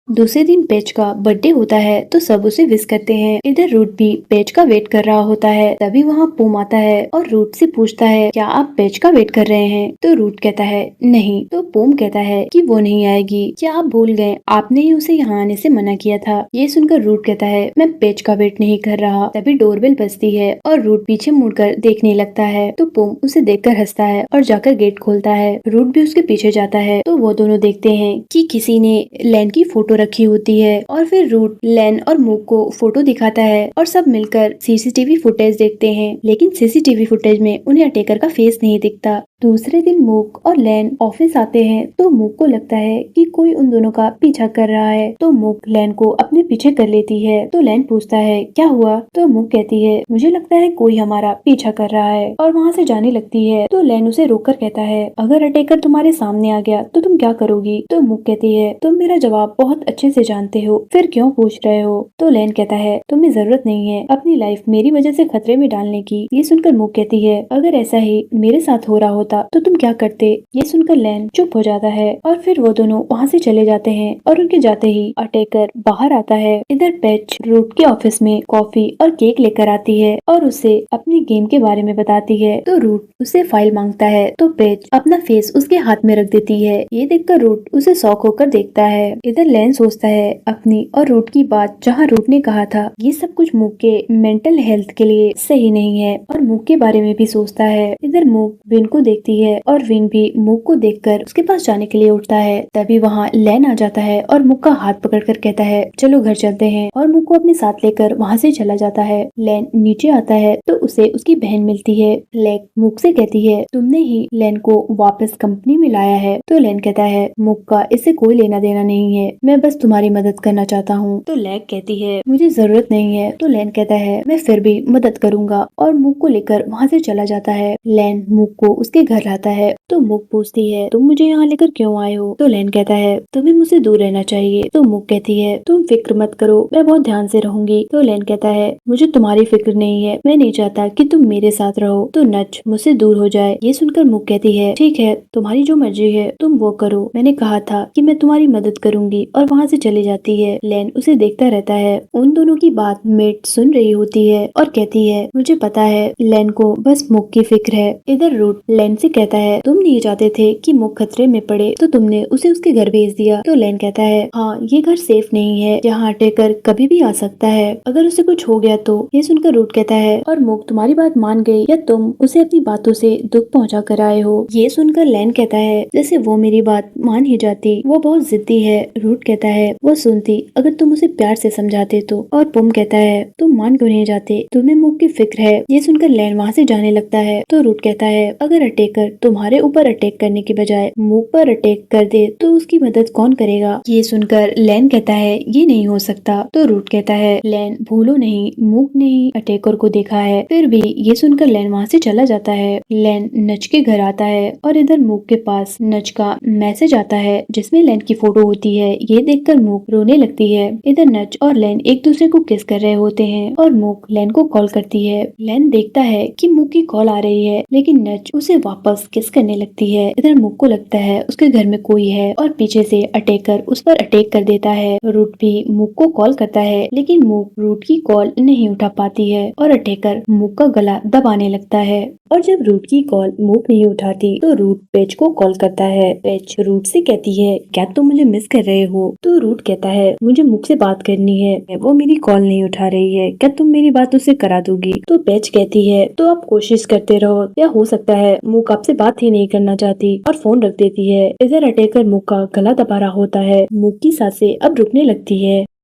दूसरे दिन पेच का बर्थडे होता है तो सब उसे विश करते हैं। इधर रूट भी पेच का वेट कर रहा होता है। तभी वहाँ पोम आता है और रूट से पूछता है, क्या आप पेच का वेट कर रहे हैं? तो रूट कहता है नहीं। तो पोम कहता है कि वो नहीं आएगी। क्या आप भूल गए, आपने ही उसे यहाँ आने से मना किया था। ये सुनकर रूट कहता है, मैं पेच का वेट नहीं कर रहा। तभी डोरबेल बजती है और रूट पीछे मुड़कर देखने लगता है। तो पोम उसे देखकर हंसता है और जाकर गेट खोलता है। रूट भी उसके पीछे जाता है। तो वो दोनों देखते हैं कि किसी ने लैन की फोटो रखी होती है और फिर रूट लैन और मूक को फोटो दिखाता है और सब मिलकर सीसीटीवी फुटेज देखते हैं, लेकिन सीसीटीवी फुटेज में उन्हें अटैकर का फेस नहीं दिखता। दूसरे दिन मूक और लैन ऑफिस आते हैं तो मूक को लगता है कि कोई उन दोनों का पीछा कर रहा है। तो मूक लैन को अपने पीछे कर लेती है। तो लैन पूछता है, क्या हुआ? तो मूक कहती है, मुझे लगता है कोई हमारा पीछा कर रहा है, और वहाँ से जाने लगती है। तो लैन उसे रोककर कहता है, अगर अटैकर तुम्हारे सामने आ गया तो तुम क्या करोगी? तो मूक कहती है, तुम मेरा जवाब बहुत अच्छे से जानते हो, फिर क्यों पूछ रहे हो? तो लैन कहता है, तुम्हें जरूरत नहीं है अपनी लाइफ मेरी वजह से खतरे में डालने की। ये सुनकर मूक कहती है, अगर ऐसा ही मेरे साथ हो रहा होता तो तुम क्या करते? ये सुनकर लैन चुप हो जाता है और फिर वो दोनों वहाँ से चले जाते हैं और उनके जाते ही अटैकर बाहर आता है। इधर पैच रूट के ऑफिस में कॉफी और केक लेकर आती है और उसे अपनी गेम के बारे में बताती है। तो रूट उसे फाइल मांगता है तो पैच अपना फेस उसके हाथ में रख देती है। ये देखकर रूट उसे शॉक होकर देखता है। इधर लैन सोचता है अपनी और रूट की बात, जहाँ रूट ने कहा था ये सब कुछ मूक के मेंटल हेल्थ के लिए सही नहीं है, और मूक के बारे में भी सोचता है। इधर मूक विन को देखती है और विन भी मूक को देखकर उसके पास जाने के लिए उठता है। तभी वहाँ लैन आ जाता है और मूक का हाथ पकड़कर कहता है, चलो घर चलते हैं, और मूक को अपने साथ लेकर वहाँ से चला जाता है। लैन नीचे आता है तो उसे उसकी बहन मिलती है। लैन मूक से कहती है, तुमने ही लैन को वापस कंपनी में लाया है? तो लैन कहता है, मूक का इससे कोई लेना देना नहीं है, मैं बस तुम्हारी मदद करना चाहता हूँ। तो लैन कहती है, मुझे जरूरत नहीं है। तो लैन कहता है, मैं फिर भी मदद करूंगा, और मूक को लेकर वहाँ से चला जाता है। लैन मूक को उसके घर लाता है तो मूक पूछती है, तुम मुझे यहाँ लेकर क्यों आए हो? तो लैन कहता है, तुम्हें मुझसे दूर रहना चाहिए। तो मूक कहती है, तुम फिक्र मत करो, मैं बहुत ध्यान से रहूंगी। तो लैन कहता है, मुझे तुम्हारी फिक्र नहीं है, मैं नहीं चाहता कि तुम मेरे साथ रहो, तो नच मुझसे दूर हो जाए। ये सुनकर मूक कहती है, ठीक है, तुम्हारी जो मर्जी है तुम वो करो, मैंने कहा था कि मैं तुम्हारी मदद करूंगी, और वहाँ से चली जाती है। लैन उसे देखता रहता है। उन दोनों की बात मेट सुन रही होती है और कहती है, मुझे पता है लैन को बस मूक की फिक्र है। इधर रूट लैन से कहता है, तुम नहीं चाहते थे कि मूक खतरे में पड़े तो तुमने उसे उसके घर भेज दिया। तो लैन कहता है, हाँ, ये घर सेफ नहीं है, यहाँ अटैकर कभी भी आ सकता है, अगर उसे कुछ हो गया तो। ये सुनकर रूट कहता है, और मूक तुम्हारी बात मान गई या तुम उसे अपनी बातों से दुख पहुँचा कर आए हो? ये सुनकर लैन कहता है, जैसे वो मेरी बात मान ही जाती, वो बहुत जिद्दी है। रूट कहता है, वो सुनती अगर तुम उसे प्यार से समझाते तो। और पुम कहता है, तुम मान क्यों नहीं जाते, तुम्हें मूक की फिक्र है। ये सुनकर लैन वहाँ से जाने लगता है। तो रूट कहता है, अगर अटैकर तुम्हारे ऊपर अटैक करने के बजाय मूक पर अटैक कर दे तो उसकी मदद कौन करेगा? ये सुनकर लैन कहता है, ये नहीं हो सकता। तो रूट कहता है, लैन भूलो नहीं, मूक ने ही अटैकर को देखा है। फिर भी ये सुनकर लैन वहाँ से चला जाता है। लैन नच के घर आता है और इधर मूक के पास नच का मैसेज आता है जिसमें लैन की फोटो होती है। ये देखकर मूक रोने लगती है। इधर नच और लैन एक दूसरे को किस कर रहे होते हैं और मूक लैन को कॉल करती है। लैन देखता है कि मूक की कॉल आ रही है, लेकिन नच उसे वापस किस करने लगती है। इधर मूक को लगता है उसके घर में कोई है और पीछे से अटैकर उस पर अटैक कर देता है। रूट भी मूक को कॉल करता है, लेकिन मूक रूट की कॉल नहीं उठा पाती है और अटैकर मूक का गला दबाने लगता है। और जब रूट की कॉल मूक नहीं उठाती तो रूट पेच को कॉल करता है। पेच रूट से कहती है, क्या तुम मुझे मिस कर रहे हो? तो रूट कहता है, मुझे मूक से बात करनी है, वो मेरी कॉल नहीं उठा रही है, क्या तुम मेरी बात उसे करा दोगी? तो पेच कहती है, तो आप कोशिश करते रहो, या हो सकता है मूक आपसे बात ही नहीं करना चाहती, और फोन रख देती है। इधर अटैकर मूक का गला दबा रहा होता है। मूक की सांसें अब रुकने लगती है।